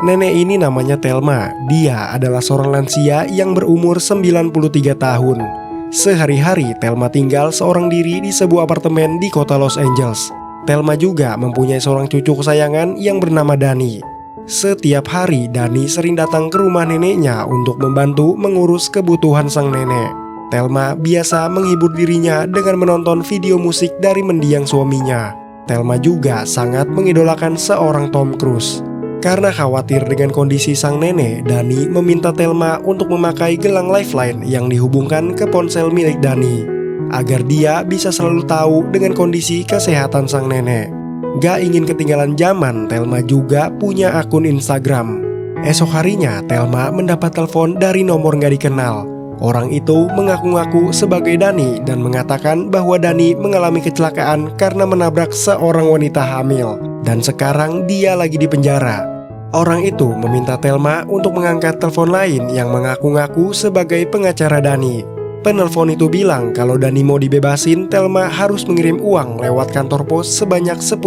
Nenek ini namanya Thelma. Dia adalah seorang lansia yang berumur 93 tahun. Sehari-hari Thelma tinggal seorang diri di sebuah apartemen di kota Los Angeles. Thelma juga mempunyai seorang cucu kesayangan yang bernama Dani. Setiap hari Dani sering datang ke rumah neneknya untuk membantu mengurus kebutuhan sang nenek. Thelma biasa menghibur dirinya dengan menonton video musik dari mendiang suaminya. Thelma juga sangat mengidolakan seorang Tom Cruise. Karena khawatir dengan kondisi sang nenek, Dani meminta Thelma untuk memakai gelang lifeline yang dihubungkan ke ponsel milik Dani, agar dia bisa selalu tahu dengan kondisi kesehatan sang nenek. Gak ingin ketinggalan zaman, Thelma juga punya akun Instagram. Esok harinya, Thelma mendapat telepon dari nomor gak dikenal. Orang itu mengaku-ngaku sebagai Dani dan mengatakan bahwa Dani mengalami kecelakaan karena menabrak seorang wanita hamil, dan sekarang dia lagi di penjara. Orang itu meminta Thelma untuk mengangkat telepon lain yang mengaku-ngaku sebagai pengacara Dani. Penelpon itu bilang kalau Dani mau dibebasin, Thelma harus mengirim uang lewat kantor pos sebanyak $10.000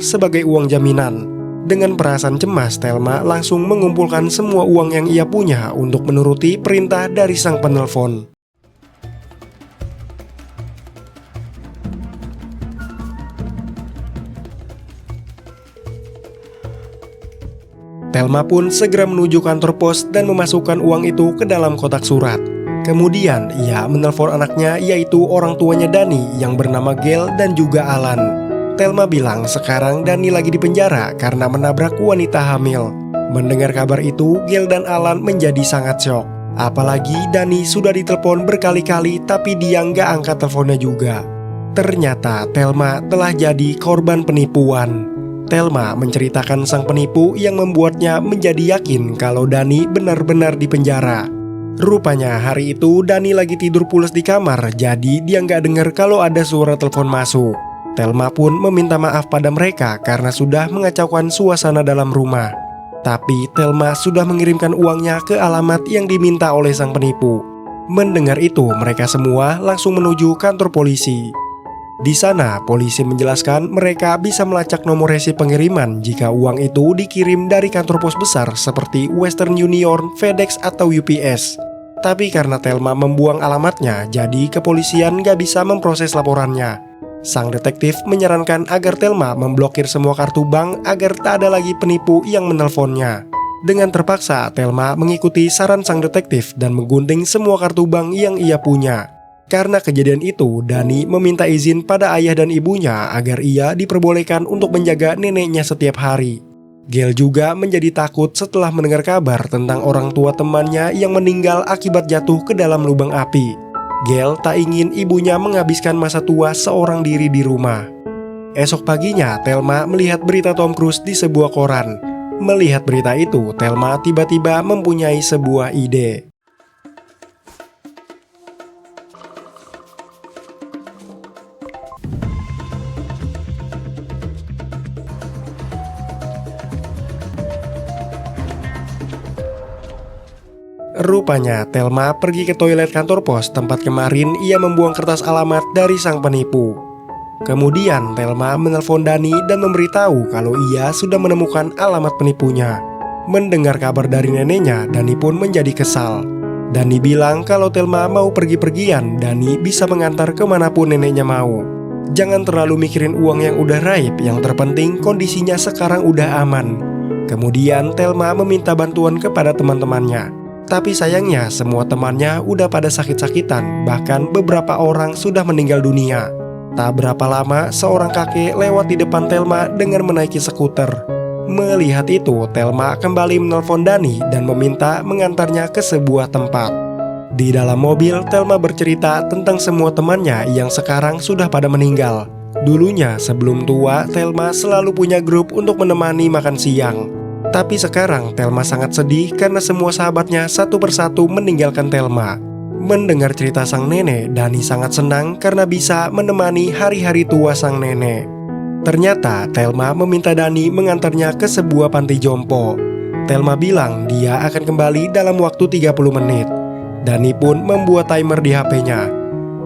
sebagai uang jaminan. Dengan perasaan cemas, Thelma langsung mengumpulkan semua uang yang ia punya untuk menuruti perintah dari sang penelpon. Thelma pun segera menuju kantor pos dan memasukkan uang itu ke dalam kotak surat. Kemudian ia menelpon anaknya, yaitu orang tuanya Dani yang bernama Gail dan juga Alan. Thelma bilang sekarang Dani lagi di penjara karena menabrak wanita hamil. Mendengar kabar itu, Gail dan Alan menjadi sangat syok. Apalagi Dani sudah ditelepon berkali-kali tapi dia nggak angkat teleponnya juga. Ternyata Thelma telah jadi korban penipuan. Thelma menceritakan sang penipu yang membuatnya menjadi yakin kalau Dani benar-benar di penjara. Rupanya hari itu Dani lagi tidur pules di kamar, jadi dia nggak dengar kalau ada suara telepon masuk. Thelma pun meminta maaf pada mereka karena sudah mengacaukan suasana dalam rumah. Tapi Thelma sudah mengirimkan uangnya ke alamat yang diminta oleh sang penipu. Mendengar itu, mereka semua langsung menuju kantor polisi. Di sana, polisi menjelaskan mereka bisa melacak nomor resi pengiriman jika uang itu dikirim dari kantor pos besar seperti Western Union, FedEx, atau UPS. Tapi karena Thelma membuang alamatnya, jadi kepolisian gak bisa memproses laporannya. Sang detektif menyarankan agar Thelma memblokir semua kartu bank agar tak ada lagi penipu yang menelponnya. Dengan terpaksa, Thelma mengikuti saran sang detektif dan menggunting semua kartu bank yang ia punya. Karena kejadian itu, Dani meminta izin pada ayah dan ibunya agar ia diperbolehkan untuk menjaga neneknya setiap hari. Gail juga menjadi takut setelah mendengar kabar tentang orang tua temannya yang meninggal akibat jatuh ke dalam lubang api. Gail tak ingin ibunya menghabiskan masa tua seorang diri di rumah. Esok paginya, Thelma melihat berita Tom Cruise di sebuah koran. Melihat berita itu, Thelma tiba-tiba mempunyai sebuah ide. Rupanya Thelma pergi ke toilet kantor pos tempat kemarin ia membuang kertas alamat dari sang penipu. Kemudian Thelma menelpon Dani dan memberitahu kalau ia sudah menemukan alamat penipunya. Mendengar kabar dari neneknya, Dani pun menjadi kesal. Dani bilang kalau Thelma mau pergi-pergian, Dani bisa mengantar kemanapun neneknya mau. Jangan terlalu mikirin uang yang udah raib, yang terpenting kondisinya sekarang udah aman. Kemudian Thelma meminta bantuan kepada teman-temannya. Tapi sayangnya semua temannya udah pada sakit-sakitan, bahkan beberapa orang sudah meninggal dunia. Tak berapa lama seorang kakek lewat di depan Thelma dengan menaiki skuter. Melihat itu, Thelma kembali menelpon Dani dan meminta mengantarnya ke sebuah tempat. Di dalam mobil, Thelma bercerita tentang semua temannya yang sekarang sudah pada meninggal. Dulunya sebelum tua, Thelma selalu punya grup untuk menemani makan siang. Tapi sekarang Thelma sangat sedih karena semua sahabatnya satu persatu meninggalkan Thelma. Mendengar cerita sang nenek, Dani sangat senang karena bisa menemani hari-hari tua sang nenek. Ternyata Thelma meminta Dani mengantarnya ke sebuah panti jompo. Thelma bilang dia akan kembali dalam waktu 30 menit. Dani pun membuat timer di HP-nya.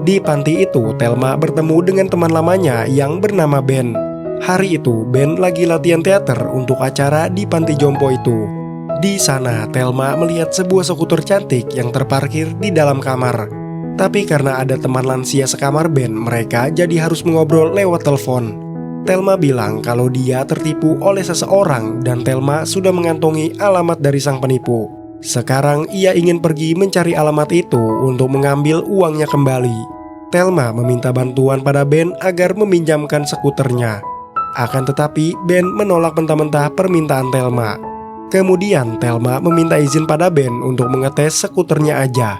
Di panti itu, Thelma bertemu dengan teman lamanya yang bernama Ben. Hari itu Ben lagi latihan teater untuk acara di panti jompo itu. Di sana Thelma melihat sebuah skuter cantik yang terparkir di dalam kamar. Tapi karena ada teman lansia sekamar Ben, mereka jadi harus mengobrol lewat telepon. Thelma bilang kalau dia tertipu oleh seseorang dan Thelma sudah mengantongi alamat dari sang penipu. Sekarang ia ingin pergi mencari alamat itu untuk mengambil uangnya kembali. Thelma meminta bantuan pada Ben agar meminjamkan skuternya. Akan tetapi Ben menolak mentah-mentah permintaan Thelma. Kemudian Thelma meminta izin pada Ben untuk mengetes skuternya aja.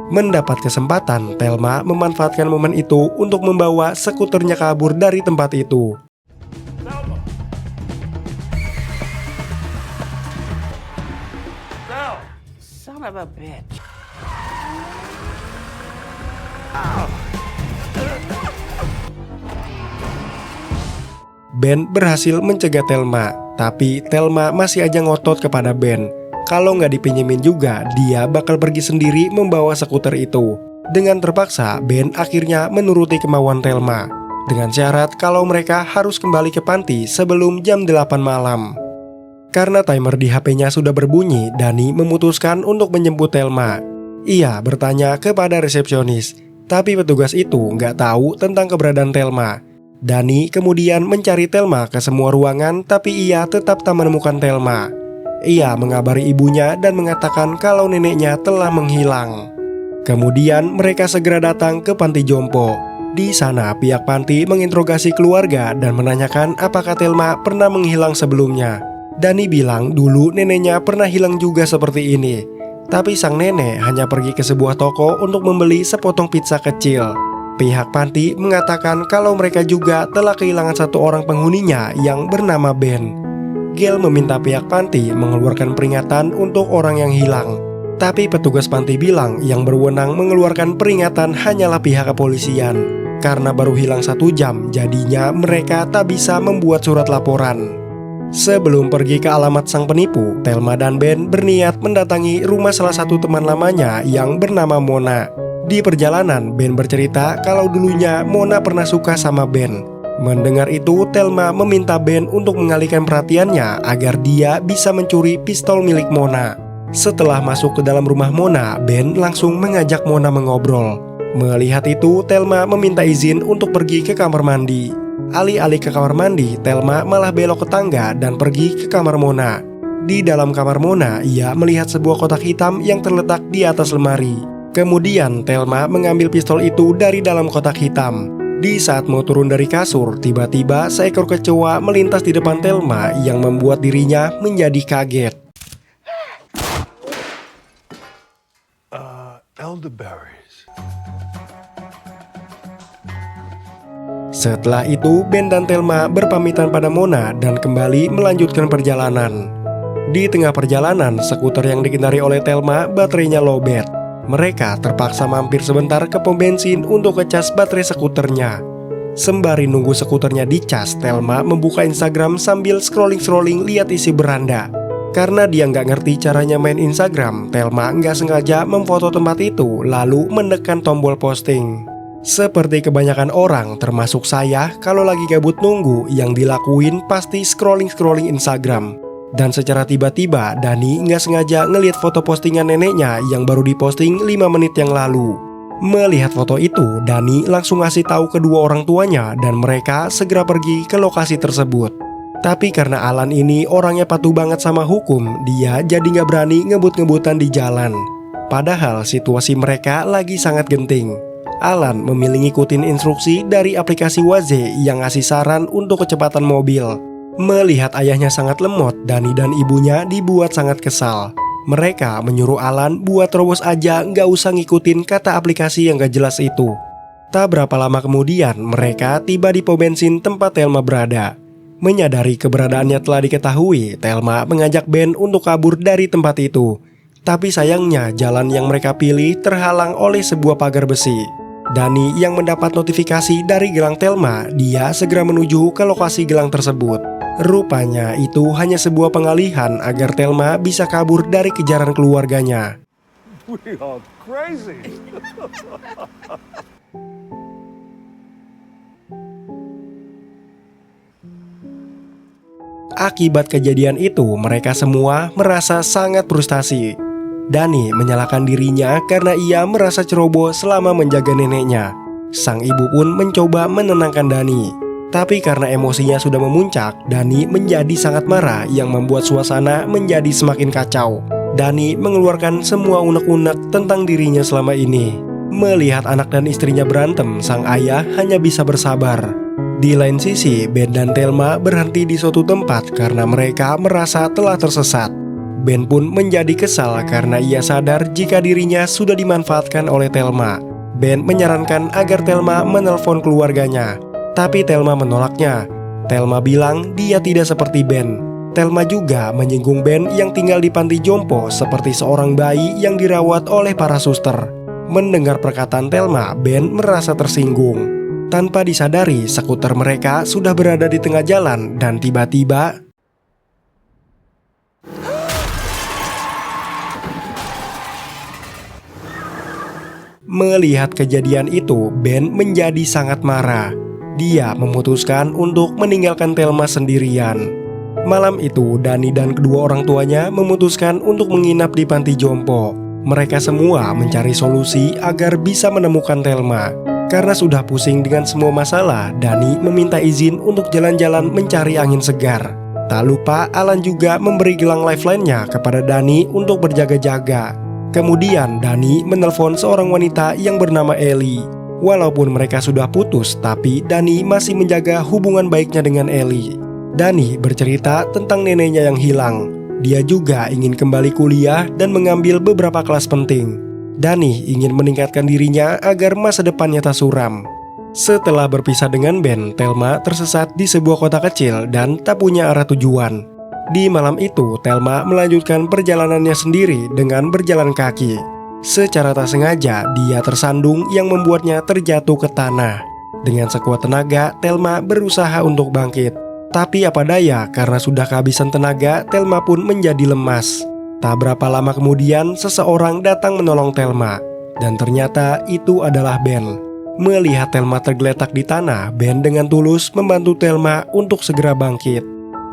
Mendapat kesempatan, Thelma memanfaatkan momen itu untuk membawa skuternya kabur dari tempat itu. Son of a bitch. Ben berhasil mencegah Thelma, tapi Thelma masih aja ngotot kepada Ben. Kalau nggak dipinjemin juga, dia bakal pergi sendiri membawa skuter itu. Dengan terpaksa, Ben akhirnya menuruti kemauan Thelma, dengan syarat kalau mereka harus kembali ke panti sebelum jam 8 malam. Karena timer di HP-nya sudah berbunyi, Dani memutuskan untuk menjemput Thelma. Ia bertanya kepada resepsionis, tapi petugas itu nggak tahu tentang keberadaan Thelma. Dani kemudian mencari Thelma ke semua ruangan, tapi ia tetap tak menemukan Thelma. Ia mengabari ibunya dan mengatakan kalau neneknya telah menghilang. Kemudian mereka segera datang ke panti jompo. Di sana pihak panti menginterogasi keluarga dan menanyakan apakah Thelma pernah menghilang sebelumnya. Dani bilang dulu neneknya pernah hilang juga seperti ini. Tapi sang nenek hanya pergi ke sebuah toko untuk membeli sepotong pizza kecil. Pihak panti mengatakan kalau mereka juga telah kehilangan satu orang penghuninya yang bernama Ben. Gail meminta pihak panti mengeluarkan peringatan untuk orang yang hilang. Tapi petugas panti bilang yang berwenang mengeluarkan peringatan hanyalah pihak kepolisian. Karena baru hilang 1 jam, jadinya mereka tak bisa membuat surat laporan. Sebelum pergi ke alamat sang penipu, Thelma dan Ben berniat mendatangi rumah salah satu teman lamanya yang bernama Mona. Di perjalanan, Ben bercerita kalau dulunya Mona pernah suka sama Ben. Mendengar itu, Thelma meminta Ben untuk mengalihkan perhatiannya agar dia bisa mencuri pistol milik Mona. Setelah masuk ke dalam rumah Mona, Ben langsung mengajak Mona mengobrol. Melihat itu, Thelma meminta izin untuk pergi ke kamar mandi. Alih-alih ke kamar mandi, Thelma malah belok ke tangga dan pergi ke kamar Mona. Di dalam kamar Mona, ia melihat sebuah kotak hitam yang terletak di atas lemari. Kemudian Thelma mengambil pistol itu dari dalam kotak hitam. Di saat mau turun dari kasur, tiba-tiba seekor kecoa melintas di depan Thelma yang membuat dirinya menjadi kaget. Elderberries. Setelah itu, Ben dan Thelma berpamitan pada Mona dan kembali melanjutkan perjalanan. Di tengah perjalanan, skuter yang dikendari oleh Thelma baterainya lowbat. Mereka terpaksa mampir sebentar ke pom bensin untuk ngecas baterai skuternya. Sembari nunggu skuternya dicas, Thelma membuka Instagram sambil scrolling-scrolling lihat isi beranda. Karena dia nggak ngerti caranya main Instagram, Thelma nggak sengaja memfoto tempat itu lalu menekan tombol posting. Seperti kebanyakan orang, termasuk saya, kalau lagi gabut nunggu, yang dilakuin pasti scrolling-scrolling Instagram. Dan secara tiba-tiba, Dani nggak sengaja ngelihat foto postingan neneknya yang baru diposting 5 menit yang lalu. Melihat foto itu, Dani langsung ngasih tahu kedua orang tuanya dan mereka segera pergi ke lokasi tersebut. Tapi karena Alan ini orangnya patuh banget sama hukum, dia jadi nggak berani ngebut-ngebutan di jalan. Padahal situasi mereka lagi sangat genting. Alan memilih ngikutin instruksi dari aplikasi Waze yang ngasih saran untuk kecepatan mobil. Melihat ayahnya sangat lemot, Dani dan ibunya dibuat sangat kesal. Mereka menyuruh Alan buat terobos aja, nggak usah ngikutin kata aplikasi yang gak jelas itu. Tak berapa lama kemudian, mereka tiba di pom bensin tempat Thelma berada. Menyadari keberadaannya telah diketahui, Thelma mengajak Ben untuk kabur dari tempat itu. Tapi sayangnya, jalan yang mereka pilih terhalang oleh sebuah pagar besi. Dani yang mendapat notifikasi dari gelang Thelma, dia segera menuju ke lokasi gelang tersebut. Rupanya itu hanya sebuah pengalihan agar Thelma bisa kabur dari kejaran keluarganya. We are crazy. Akibat kejadian itu, mereka semua merasa sangat frustasi. Dani menyalahkan dirinya karena ia merasa ceroboh selama menjaga neneknya. Sang ibu pun mencoba menenangkan Dani. Tapi karena emosinya sudah memuncak, Dani menjadi sangat marah yang membuat suasana menjadi semakin kacau. Dani mengeluarkan semua unek-unek tentang dirinya selama ini. Melihat anak dan istrinya berantem, sang ayah hanya bisa bersabar. Di lain sisi, Ben dan Thelma berhenti di suatu tempat karena mereka merasa telah tersesat. Ben pun menjadi kesal karena ia sadar jika dirinya sudah dimanfaatkan oleh Thelma. Ben menyarankan agar Thelma menelpon keluarganya, tapi Thelma menolaknya. Thelma bilang dia tidak seperti Ben. Thelma juga menyinggung Ben yang tinggal di panti jompo seperti seorang bayi yang dirawat oleh para suster. Mendengar perkataan Thelma, Ben merasa tersinggung. Tanpa disadari, skuter mereka sudah berada di tengah jalan dan tiba-tiba melihat kejadian itu, Ben menjadi sangat marah. Dia memutuskan untuk meninggalkan Thelma sendirian. Malam itu, Dani dan kedua orang tuanya memutuskan untuk menginap di panti jompo. Mereka semua mencari solusi agar bisa menemukan Thelma. Karena sudah pusing dengan semua masalah, Dani meminta izin untuk jalan-jalan mencari angin segar. Tak lupa, Alan juga memberi gelang lifeline-nya kepada Dani untuk berjaga-jaga. Kemudian Dani menelpon seorang wanita yang bernama Ellie. Walaupun mereka sudah putus, tapi Dani masih menjaga hubungan baiknya dengan Ellie. Dani bercerita tentang neneknya yang hilang. Dia juga ingin kembali kuliah dan mengambil beberapa kelas penting. Dani ingin meningkatkan dirinya agar masa depannya tak suram. Setelah berpisah dengan Ben, Thelma tersesat di sebuah kota kecil dan tak punya arah tujuan. Di malam itu, Thelma melanjutkan perjalanannya sendiri dengan berjalan kaki. Secara tak sengaja, dia tersandung yang membuatnya terjatuh ke tanah. Dengan sekuat tenaga, Thelma berusaha untuk bangkit. Tapi apa daya, karena sudah kehabisan tenaga, Thelma pun menjadi lemas. Tak berapa lama kemudian, seseorang datang menolong Thelma. Dan ternyata itu adalah Ben. Melihat Thelma tergeletak di tanah, Ben dengan tulus membantu Thelma untuk segera bangkit.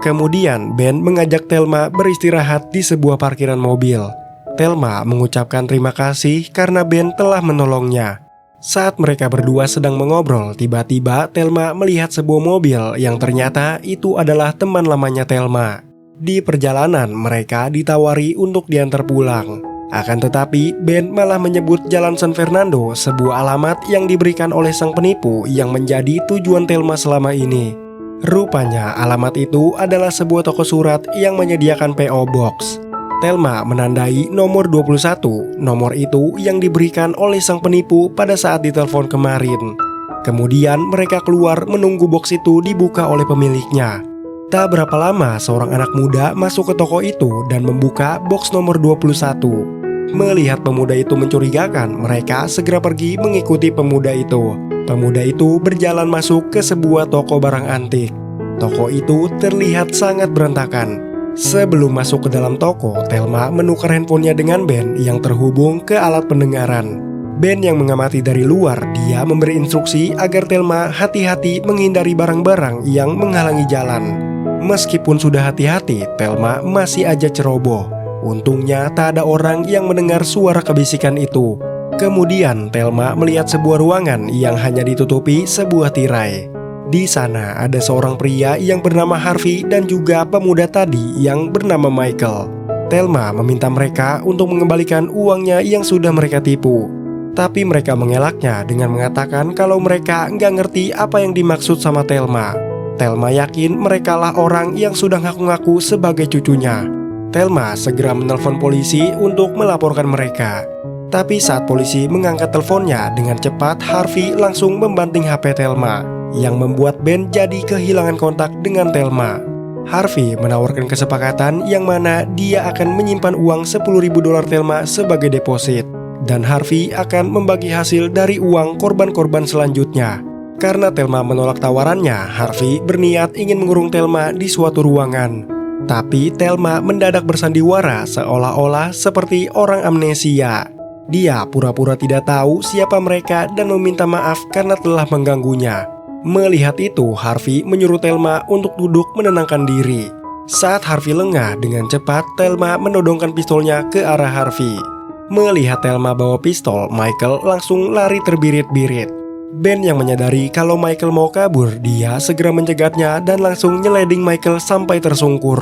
Kemudian Ben mengajak Thelma beristirahat di sebuah parkiran mobil. Thelma mengucapkan terima kasih karena Ben telah menolongnya. Saat mereka berdua sedang mengobrol, tiba-tiba Thelma melihat sebuah mobil yang ternyata itu adalah teman lamanya Thelma. Di perjalanan mereka ditawari untuk diantar pulang. Akan tetapi Ben malah menyebut Jalan San Fernando, sebuah alamat yang diberikan oleh sang penipu yang menjadi tujuan Thelma selama ini. Rupanya alamat itu adalah sebuah toko surat yang menyediakan PO Box. Thelma menandai nomor 21, nomor itu yang diberikan oleh sang penipu pada saat ditelepon kemarin. Kemudian mereka keluar menunggu box itu dibuka oleh pemiliknya. Tak berapa lama seorang anak muda masuk ke toko itu dan membuka box nomor 21. Melihat pemuda itu mencurigakan, mereka segera pergi mengikuti pemuda itu. Pemuda itu berjalan masuk ke sebuah toko barang antik. Toko itu terlihat sangat berantakan. Sebelum masuk ke dalam toko, Thelma menukar handphonenya dengan Ben yang terhubung ke alat pendengaran. Ben yang mengamati dari luar, dia memberi instruksi agar Thelma hati-hati menghindari barang-barang yang menghalangi jalan. Meskipun sudah hati-hati, Thelma masih aja ceroboh. Untungnya tak ada orang yang mendengar suara kebisikan itu. Kemudian Thelma melihat sebuah ruangan yang hanya ditutupi sebuah tirai. Di sana ada seorang pria yang bernama Harvey dan juga pemuda tadi yang bernama Michael. Thelma meminta mereka untuk mengembalikan uangnya yang sudah mereka tipu. Tapi mereka mengelaknya dengan mengatakan kalau mereka nggak ngerti apa yang dimaksud sama Thelma. Thelma yakin merekalah orang yang sudah ngaku-ngaku sebagai cucunya. Thelma segera menelpon polisi untuk melaporkan mereka. Tapi saat polisi mengangkat teleponnya dengan cepat, Harvey langsung membanting HP Thelma, yang membuat Ben jadi kehilangan kontak dengan Thelma. Harvey menawarkan kesepakatan yang mana dia akan menyimpan uang $10.000 Thelma sebagai deposit, dan Harvey akan membagi hasil dari uang korban-korban selanjutnya. Karena Thelma menolak tawarannya, Harvey berniat ingin mengurung Thelma di suatu ruangan. Tapi Thelma mendadak bersandiwara seolah-olah seperti orang amnesia. Dia pura-pura tidak tahu siapa mereka dan meminta maaf karena telah mengganggunya. Melihat itu, Harvey menyuruh Thelma untuk duduk menenangkan diri. Saat Harvey lengah, dengan cepat Thelma menodongkan pistolnya ke arah Harvey. Melihat Thelma bawa pistol, Michael langsung lari terbirit-birit. Ben yang menyadari kalau Michael mau kabur, dia segera mencegatnya dan langsung nyeleding Michael sampai tersungkur.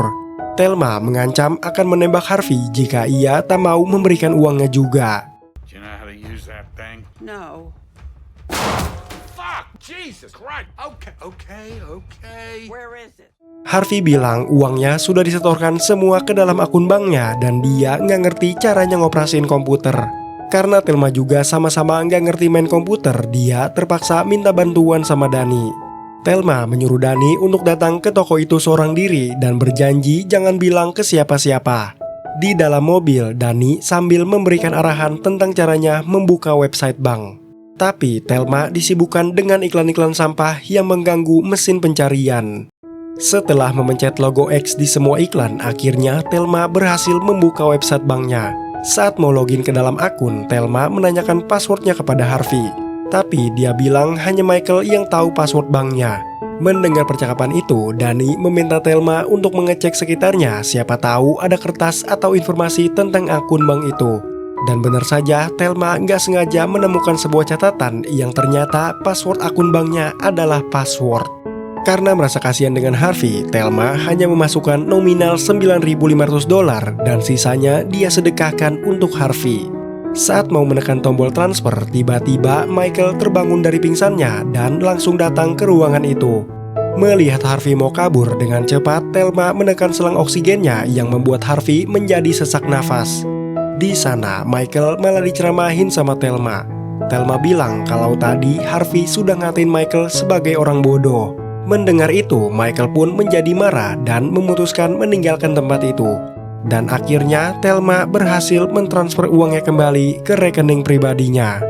Thelma mengancam akan menembak Harvey jika ia tak mau memberikan uangnya juga. Do you know how to use that thing? No. Fuck! Jesus Christ! Okay. Where is it? Harvey bilang uangnya sudah disetorkan semua ke dalam akun banknya dan dia nggak ngerti caranya ngoperasin komputer. Karena Thelma juga sama-sama nggak ngerti main komputer, dia terpaksa minta bantuan sama Dani. Thelma menyuruh Dani untuk datang ke toko itu seorang diri dan berjanji jangan bilang ke siapa-siapa. Di dalam mobil, Dani sambil memberikan arahan tentang caranya membuka website bank. Tapi Thelma disibukkan dengan iklan-iklan sampah yang mengganggu mesin pencarian. Setelah memencet logo X di semua iklan, akhirnya Thelma berhasil membuka website banknya. Saat mau login ke dalam akun, Thelma menanyakan passwordnya kepada Harvey. Tapi dia bilang hanya Michael yang tahu password banknya. Mendengar percakapan itu, Dani meminta Thelma untuk mengecek sekitarnya, siapa tahu ada kertas atau informasi tentang akun bank itu. Dan benar saja, Thelma nggak sengaja menemukan sebuah catatan yang ternyata password akun banknya adalah password. Karena merasa kasihan dengan Harvey, Thelma hanya memasukkan nominal $9.500 dan sisanya dia sedekahkan untuk Harvey. Saat mau menekan tombol transfer, tiba-tiba Michael terbangun dari pingsannya dan langsung datang ke ruangan itu. Melihat Harvey mau kabur, dengan cepat Thelma menekan selang oksigennya yang membuat Harvey menjadi sesak nafas. Di sana, Michael malah diceramahin sama Thelma. Thelma bilang kalau tadi Harvey sudah ngatain Michael sebagai orang bodoh. Mendengar itu, Michael pun menjadi marah dan memutuskan meninggalkan tempat itu. Dan akhirnya Thelma berhasil mentransfer uangnya kembali ke rekening pribadinya.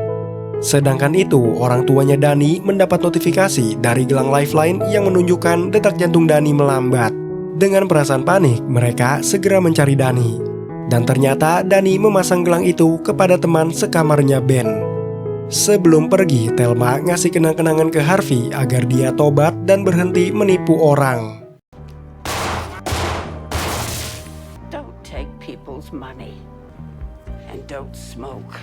Sedangkan itu, orang tuanya Dani mendapat notifikasi dari gelang lifeline yang menunjukkan detak jantung Dani melambat. Dengan perasaan panik, mereka segera mencari Dani. Dan ternyata Dani memasang gelang itu kepada teman sekamarnya Ben. Sebelum pergi, Thelma ngasih kenang-kenangan ke Harvey agar dia tobat dan berhenti menipu orang. Don't take people's money. And don't smoke.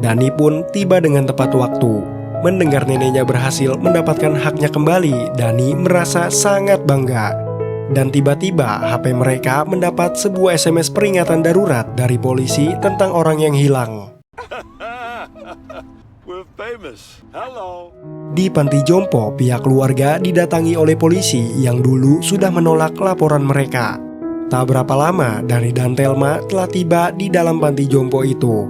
Dani pun tiba dengan tepat waktu. Mendengar neneknya berhasil mendapatkan haknya kembali, Dani merasa sangat bangga. Dan tiba-tiba HP mereka mendapat sebuah SMS peringatan darurat dari polisi tentang orang yang hilang. We're famous. Hello. Di panti jompo, pihak keluarga didatangi oleh polisi yang dulu sudah menolak laporan mereka. Tak berapa lama, Dani dan Thelma telah tiba di dalam panti jompo itu.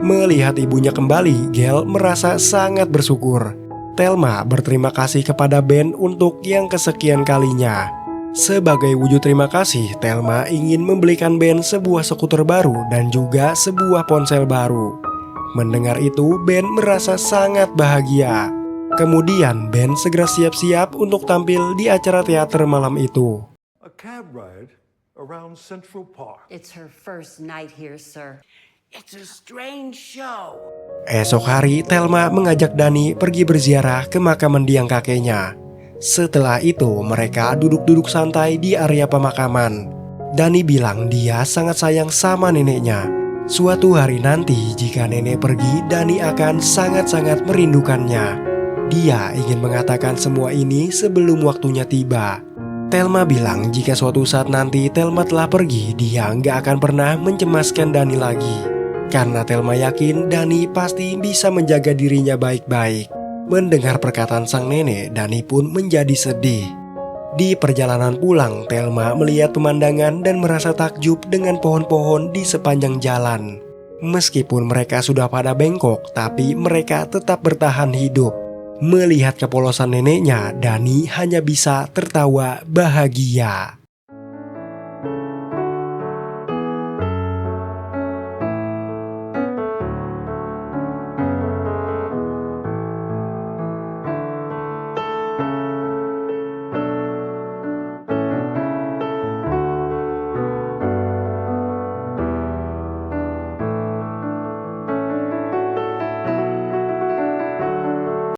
Melihat ibunya kembali, Gail merasa sangat bersyukur. Thelma berterima kasih kepada Ben untuk yang kesekian kalinya. Sebagai wujud terima kasih, Thelma ingin membelikan Ben sebuah skuter baru dan juga sebuah ponsel baru. Mendengar itu, Ben merasa sangat bahagia. Kemudian Ben segera siap-siap untuk tampil di acara teater malam itu. A cab ride around Central Park. It's her first night here, sir. It's a strange show. Esok hari, Thelma mengajak Dani pergi berziarah ke makam mendiang kakeknya. Setelah itu, mereka duduk-duduk santai di area pemakaman. Dani bilang dia sangat sayang sama neneknya. Suatu hari nanti, jika nenek pergi, Dani akan sangat-sangat merindukannya. Dia ingin mengatakan semua ini sebelum waktunya tiba. Thelma bilang jika suatu saat nanti Thelma telah pergi, dia nggak akan pernah mencemaskan Dani lagi. Karena Thelma yakin Dani pasti bisa menjaga dirinya baik-baik. Mendengar perkataan sang nenek, Dani pun menjadi sedih. Di perjalanan pulang, Thelma melihat pemandangan dan merasa takjub dengan pohon-pohon di sepanjang jalan. Meskipun mereka sudah pada bengkok, tapi mereka tetap bertahan hidup. Melihat kepolosan neneknya, Dani hanya bisa tertawa bahagia.